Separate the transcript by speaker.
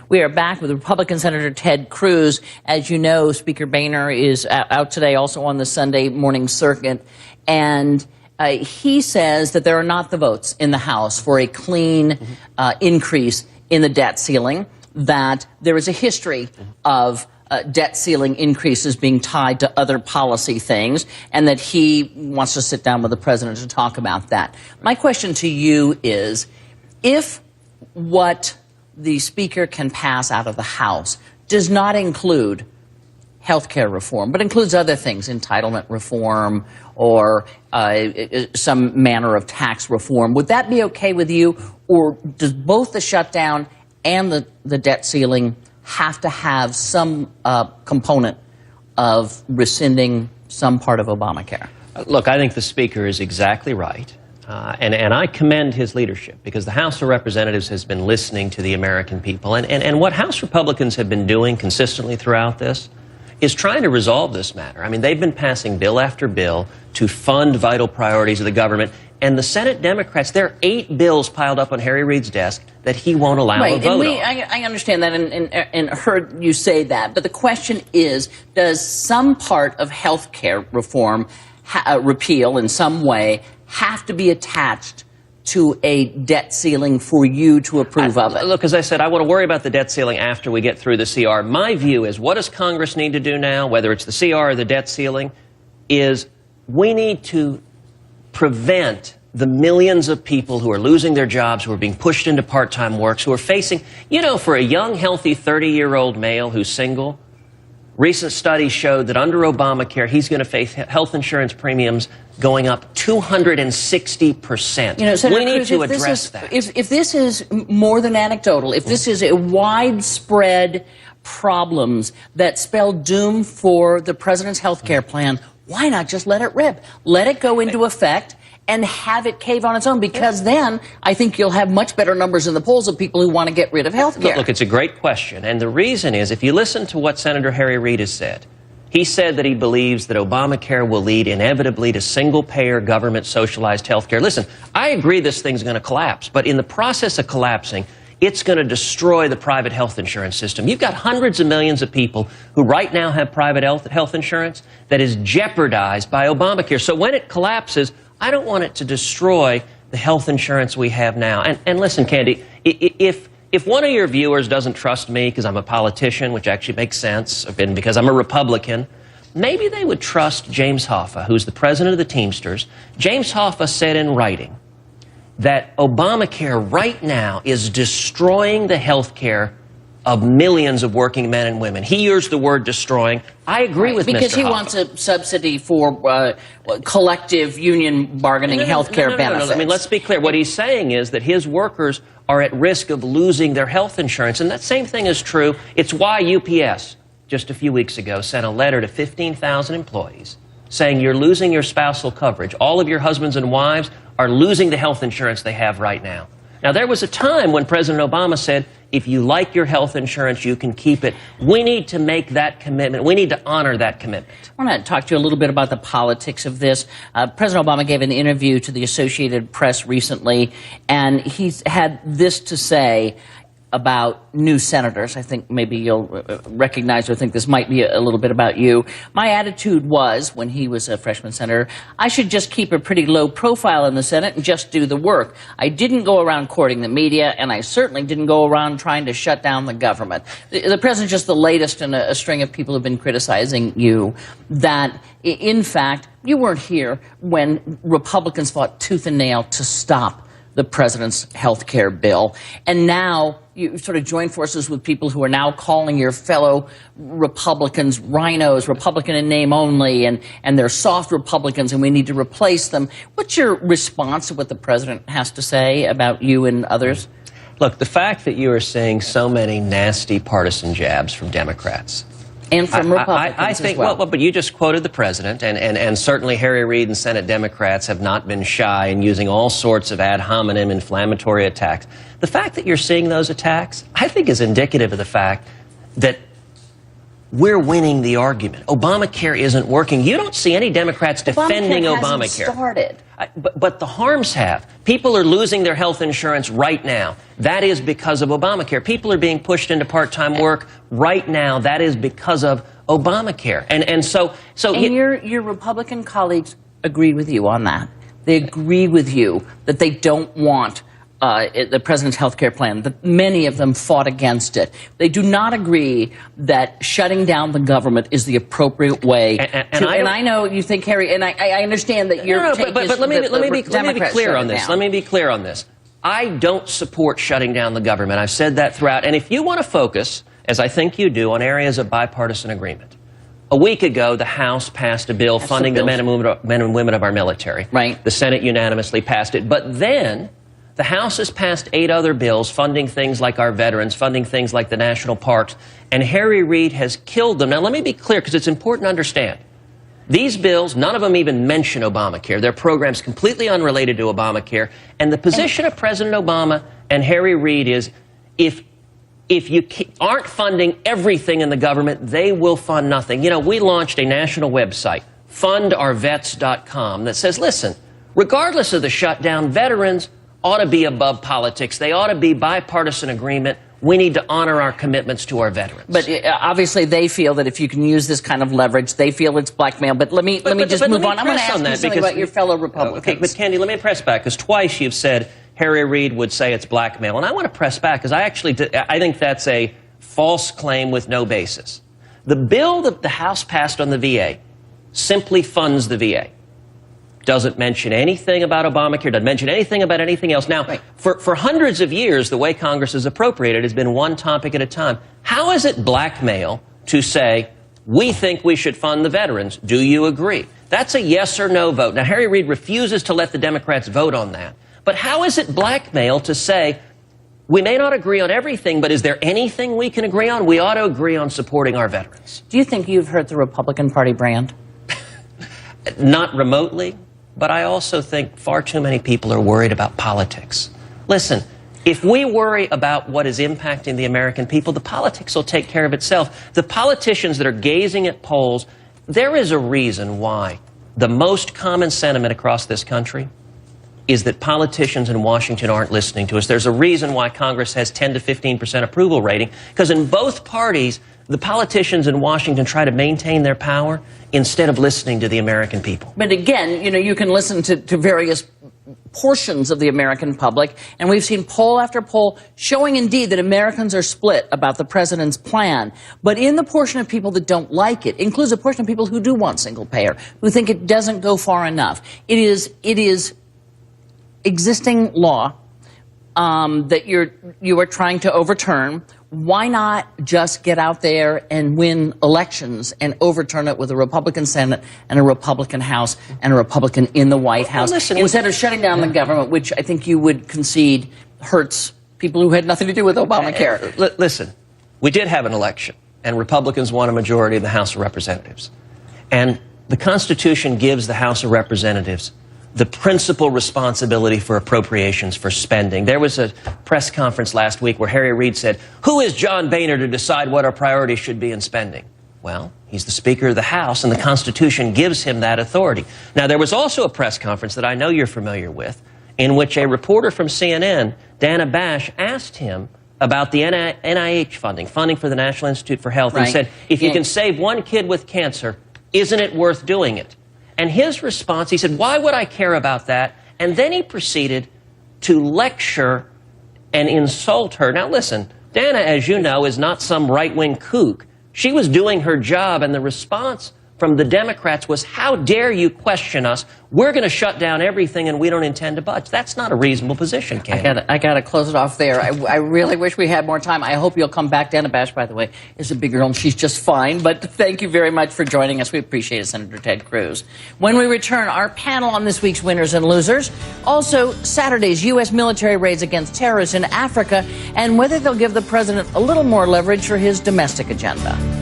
Speaker 1: We are back with Republican Senator Ted Cruz. As you know, Speaker Boehner is out today, also on the Sunday morning circuit, and he says that there are not the votes in the House for a clean increase in the debt ceiling, that there is a history of debt ceiling increases being tied to other policy things, and that he wants to sit down with the president to talk about that. My question to you is, if what the Speaker can pass out of the House does not include health care reform, but includes other things, entitlement reform or some manner of tax reform, would that be okay with you? Or does both the shutdown and the debt ceiling have to have some component of rescinding some part of Obamacare?
Speaker 2: Look, I think the Speaker is exactly right. And I commend his leadership, because the House of Representatives has been listening to the American people. And what House Republicans have been doing consistently throughout this is trying to resolve this matter. I mean, they've been passing bill after bill to fund vital priorities of the government. And the Senate Democrats, there are 8 bills piled up on Harry Reid's desk that he won't allow a vote on.
Speaker 1: I understand that and heard you say that. But the question is, does some part of health care reform repeal in some way have to be attached to a debt ceiling for you to approve of it?
Speaker 2: Look, as I said, I want to worry about the debt ceiling after we get through the CR. My view is, what does Congress need to do now, whether it's the CR or the debt ceiling, is we need to prevent the millions of people who are losing their jobs, who are being pushed into part-time works, who are facing, you know, for a young, healthy 30-year-old male who's single, recent studies showed that under Obamacare, he's going to face health insurance premiums going up 260%.
Speaker 1: You know, Senator
Speaker 2: we need
Speaker 1: Cruz,
Speaker 2: to address that.
Speaker 1: If this is more than anecdotal, if this is a widespread problems that spell doom for the president's health care plan, why not just let it rip? Let it go into effect and have it cave on its own, because then I think you'll have much better numbers in the polls of people who want to get rid of health care.
Speaker 2: Look, it's a great question. And the reason is, if you listen to what Senator Harry Reid has said, he said that he believes that Obamacare will lead inevitably to single-payer, government-socialized health care. Listen, I agree this thing's going to collapse, but in the process of collapsing, it's going to destroy the private health insurance system. You've got hundreds of millions of people who right now have private health insurance that is jeopardized by Obamacare. So when it collapses, I don't want it to destroy the health insurance we have now. And listen, Candy, if one of your viewers doesn't trust me because I'm a politician, which actually makes sense, and because I'm a Republican, maybe they would trust James Hoffa, who's the president of the Teamsters. James Hoffa said in writing that Obamacare right now is destroying the health care of millions of working men and women. He used the word destroying. I agree with Mr. Hoffa.
Speaker 1: Because he wants a subsidy for collective union bargaining health care benefits.
Speaker 2: I mean, let's be clear. What he's saying is that his workers are at risk of losing their health insurance. And that same thing is true. It's why UPS, just a few weeks ago, sent a letter to 15,000 employees saying you're losing your spousal coverage. All of your husbands and wives are losing the health insurance they have right now. Now, there was a time when President Obama said, if you like your health insurance, you can keep it. We need to make that commitment. We need to honor that commitment.
Speaker 1: I want to talk to you a little bit about the politics of this. President Obama gave an interview to the Associated Press recently, and he's had this to say about new senators. I think maybe you'll recognize or think this might be a little bit about you. My attitude was, when he was a freshman senator, I should just keep a pretty low profile in the Senate and just do the work. I didn't go around courting the media, and I certainly didn't go around trying to shut down the government. The president's just the latest in a string of people who have been criticizing you, that, in fact, you weren't here when Republicans fought tooth and nail to stop the president's health care bill. And now you sort of join forces with people who are now calling your fellow Republicans rhinos, Republican in name only, and they're soft Republicans and we need to replace them. What's your response to what the president has to say about you and others?
Speaker 2: Look, the fact that you are seeing so many nasty partisan jabs from Democrats,
Speaker 1: and from Republicans
Speaker 2: I think,
Speaker 1: as well.
Speaker 2: But you just quoted the president, and certainly Harry Reid and Senate Democrats have not been shy in using all sorts of ad hominem inflammatory attacks. The fact that you're seeing those attacks, I think, is indicative of the fact that we're winning the argument. Obamacare isn't working. You don't see any Democrats defending Obamacare.
Speaker 1: Started.
Speaker 2: But the harms have. People are losing their health insurance right now. That is because of Obamacare. People are being pushed into part-time work right now. That is because of Obamacare. And
Speaker 1: your Republican colleagues agree with you on that. They agree with you that they don't want the president's health care plan, that many of them fought against it. They do not agree that shutting down the government is the appropriate way. And I know you think, Harry, and I understand that you're
Speaker 2: but let me be clear on this. Let me be clear on this. I don't support shutting down the government. I've said that throughout. And if you want to focus, as I think you do, on areas of bipartisan agreement, a week ago, the House passed a bill funding the men and women of our military.
Speaker 1: Right.
Speaker 2: The Senate unanimously passed it. But then the House has passed 8 other bills funding things like our veterans, funding things like the national parks, and Harry Reid has killed them. Now, let me be clear, because it's important to understand. These bills, none of them even mention Obamacare. They're programs completely unrelated to Obamacare. And the position of President Obama and Harry Reid is, if you aren't funding everything in the government, they will fund nothing. You know, we launched a national website, fundourvets.com, that says, listen, regardless of the shutdown, veterans ought to be above politics. They ought to be bipartisan agreement. We need to honor our commitments to our veterans.
Speaker 1: But obviously they feel that if you can use this kind of leverage, they feel it's blackmail. But let me just move on. I'm going to ask you something about your fellow Republicans.
Speaker 2: Okay, but Candy, let me press back, because twice you've said Harry Reid would say it's blackmail. And I want to press back, because I think that's a false claim with no basis. The bill that the House passed on the VA simply funds the VA. Doesn't mention anything about Obamacare, doesn't mention anything about anything else. Now,
Speaker 1: right.
Speaker 2: for hundreds of years, the way Congress has appropriated has been one topic at a time. How is it blackmail to say, we think we should fund the veterans? Do you agree? That's a yes or no vote. Now, Harry Reid refuses to let the Democrats vote on that. But how is it blackmail to say, we may not agree on everything, but is there anything we can agree on? We ought to agree on supporting our veterans.
Speaker 1: Do you think you've hurt the Republican Party brand?
Speaker 2: Not remotely. But I also think far too many people are worried about politics. Listen, if we worry about what is impacting the American people, the politics will take care of itself. The politicians that are gazing at polls, there is a reason why the most common sentiment across this country is that politicians in Washington aren't listening to us. There's a reason why Congress has 10 to 15% approval rating, because in both parties, the politicians in Washington try to maintain their power instead of listening to the American people.
Speaker 1: But again, you know, you can listen to various portions of the American public, and we've seen poll after poll showing indeed that Americans are split about the president's plan. But in the portion of people that don't like it, includes a portion of people who do want single payer, who think it doesn't go far enough. It is existing law that you are trying to overturn. Why not just get out there and win elections and overturn it with a Republican Senate and a Republican House and a Republican in the White House, instead of shutting down the government, which I think you would concede hurts people who had nothing to do with Obamacare?
Speaker 2: Listen, we did have an election, and Republicans won a majority in the House of Representatives. And the Constitution gives the House of Representatives the principal responsibility for appropriations, for spending. There was a press conference last week where Harry Reid said, who is John Boehner to decide what our priorities should be in spending? Well, he's the Speaker of the House, and the Constitution gives him that authority. Now, there was also a press conference that I know you're familiar with, in which a reporter from CNN, Dana Bash, asked him about the NIH funding for the National Institute for Health, and said, if you can save one kid with cancer, isn't it worth doing it? And his response, he said, why would I care about that? And then he proceeded to lecture and insult her. Now listen, Dana, as you know, is not some right-wing kook. She was doing her job, and the response from the Democrats was, how dare you question us? We're going to shut down everything, and we don't intend to budge. That's not a reasonable position, Ken.
Speaker 1: I got to close it off there. I really wish we had more time. I hope you'll come back. Dana Bash, by the way, is a big girl, and she's just fine. But thank you very much for joining us. We appreciate it, Senator Ted Cruz. When we return, our panel on this week's winners and losers. Also, Saturday's U.S. military raids against terrorists in Africa, and whether they'll give the president a little more leverage for his domestic agenda.